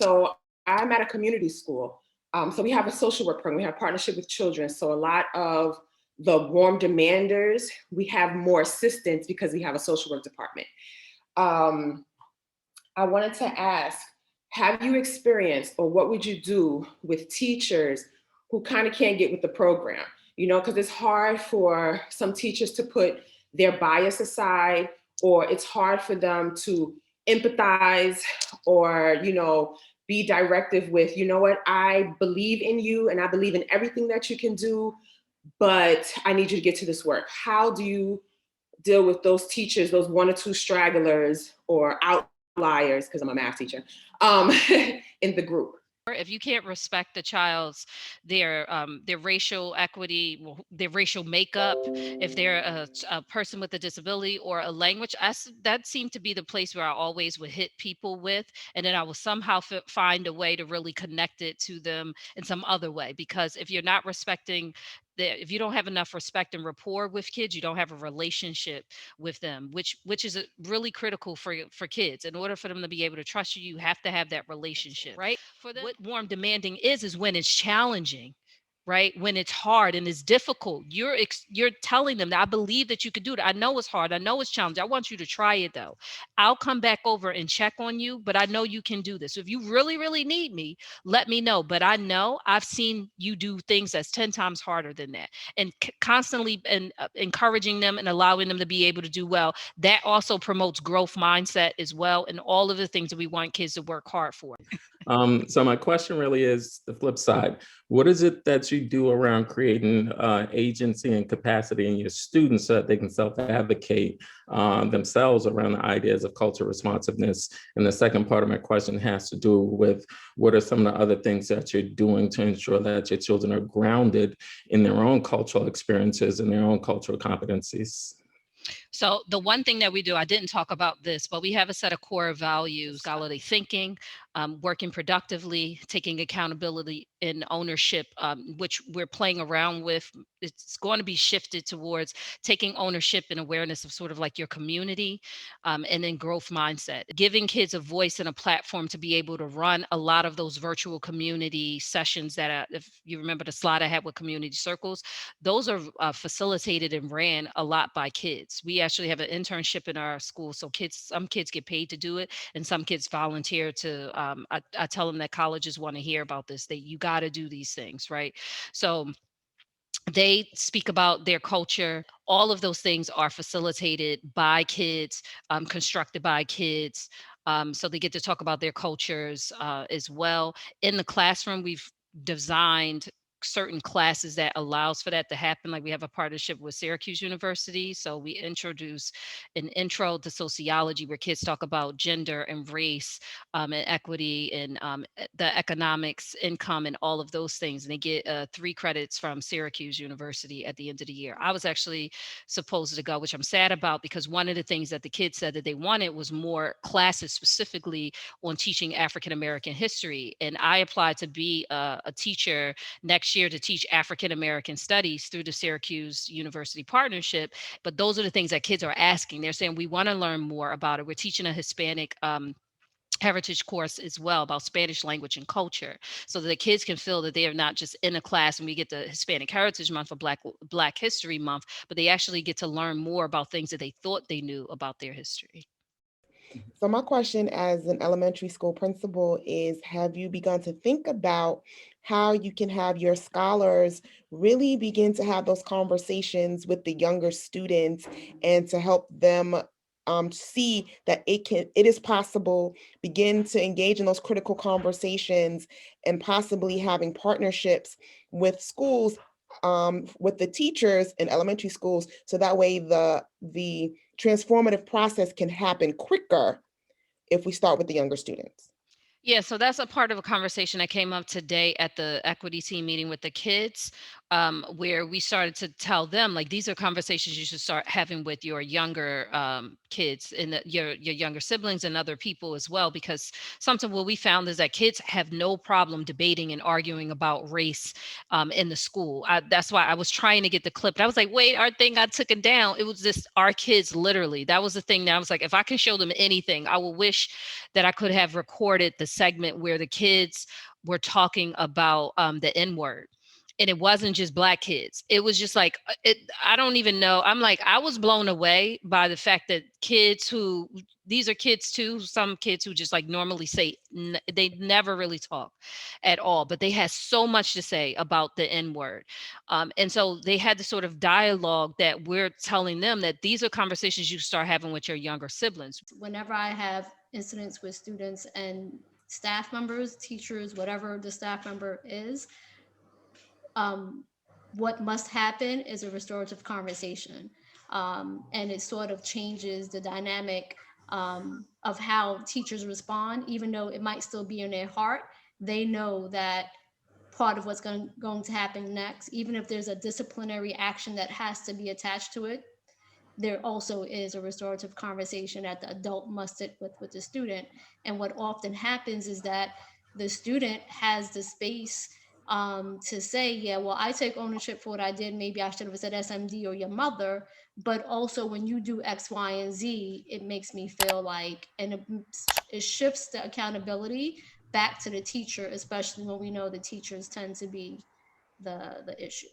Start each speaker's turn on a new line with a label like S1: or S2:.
S1: So I'm at a community school. So we have a social work program. We have partnership with children. So a lot of the warm demanders, we have more assistance because we have a social work department. I wanted to ask, have you experienced, or what would you do with teachers who kind of can't get with the program? You know, because it's hard for some teachers to put their bias aside, or it's hard for them to empathize or, you know, be directive with, you know what, I believe in you and I believe in everything that you can do, but I need you to get to this work. How do you deal with those teachers, those one or two stragglers or outliers, because I'm a math teacher, in the group?
S2: If you can't respect the child's their racial equity, their racial makeup, if they're a person with a disability or a language, that seemed to be the place where I always would hit people with, and then I will somehow find a way to really connect it to them in some other way. Because if you're not respecting if you don't have enough respect and rapport with kids, you don't have a relationship with them, which is really critical for kids. In order for them to be able to trust you, you have to have that relationship, right? For them, what warm demanding is when it's challenging, right? When it's hard and it's difficult, you're telling them that I believe that you could do it. I know it's hard. I know it's challenging. I want you to try it though. I'll come back over and check on you, but I know you can do this. So if you really, really need me, let me know. But I know I've seen you do things that's 10 times harder than that. And constantly encouraging them and allowing them to be able to do well. That also promotes growth mindset as well. And all of the things that we want kids to work hard for.
S3: So my question really is the flip side. What is it that you do around creating agency and capacity in your students so that they can self-advocate themselves around the ideas of cultural responsiveness? And the second part of my question has to do with what are some of the other things that you're doing to ensure that your children are grounded in their own cultural experiences and their own cultural competencies?
S2: So the one thing that we do, I didn't talk about this, but we have a set of core values: scholarly thinking, working productively, taking accountability and ownership, which we're playing around with. It's going to be shifted towards taking ownership and awareness of sort of like your community, and then growth mindset, giving kids a voice and a platform to be able to run a lot of those virtual community sessions that, if you remember the slide I had with community circles, those are facilitated and ran a lot by kids. We actually have an internship in our school. So some kids get paid to do it and some kids volunteer to, I tell them that colleges want to hear about this, that you got to do these things, right? So they speak about their culture. All of those things are facilitated by kids, constructed by kids. So they get to talk about their cultures as well. In the classroom, we've designed certain classes that allows for that to happen. Like we have a partnership with Syracuse University. So we introduce an intro to sociology where kids talk about gender and race, and equity, and the economics, income, and all of those things. And they get 3 credits from Syracuse University at the end of the year. I was actually supposed to go, which I'm sad about, because one of the things that the kids said that they wanted was more classes specifically on teaching African American history. And I applied to be a teacher next year to teach African American studies through the Syracuse University partnership. But those are the things that kids are asking. They're saying, we want to learn more about it. We're teaching a Hispanic heritage course as well about Spanish language and culture, so that the kids can feel that they are not just in a class and we get the Hispanic Heritage Month or Black History Month, but they actually get to learn more about things that they thought they knew about their history.
S4: So my question as an elementary school principal is, have you begun to think about how you can have your scholars really begin to have those conversations with the younger students and to help them see that it is possible, begin to engage in those critical conversations, and possibly having partnerships with schools, with the teachers in elementary schools, so that way the transformative process can happen quicker if we start with the younger students.
S2: Yeah, so that's a part of a conversation that came up today at the equity team meeting with the kids. where we started to tell them, like, these are conversations you should start having with your younger kids and your younger siblings and other people as well, because something what we found is that kids have no problem debating and arguing about race in the school. That's why I was trying to get the clip. I was like, wait, our thing got taken down. It was just our kids, literally. That was the thing that I was like, if I can show them anything, I will wish that I could have recorded the segment where the kids were talking about the N-word. And it wasn't just Black kids. It was just like, I don't even know. I'm like, I was blown away by the fact that kids who, these are kids too, some kids who just like normally say, they never really talk at all, but they had so much to say about the N-word. And so they had the sort of dialogue that we're telling them that these are conversations you start having with your younger siblings.
S5: Whenever I have incidents with students and staff members, teachers, whatever the staff member is, what must happen is a restorative conversation. And it sort of changes the dynamic of how teachers respond, even though it might still be in their heart. They know that part of what's going to happen next, even if there's a disciplinary action that has to be attached to it, there also is a restorative conversation that the adult must sit with the student. And what often happens is that the student has the space to say, yeah, well, I take ownership for what I did. Maybe I should have said SMD or your mother. But also when you do X, Y, and Z, it makes me feel like, and it shifts the accountability back to the teacher, especially when we know the teachers tend to be the issue.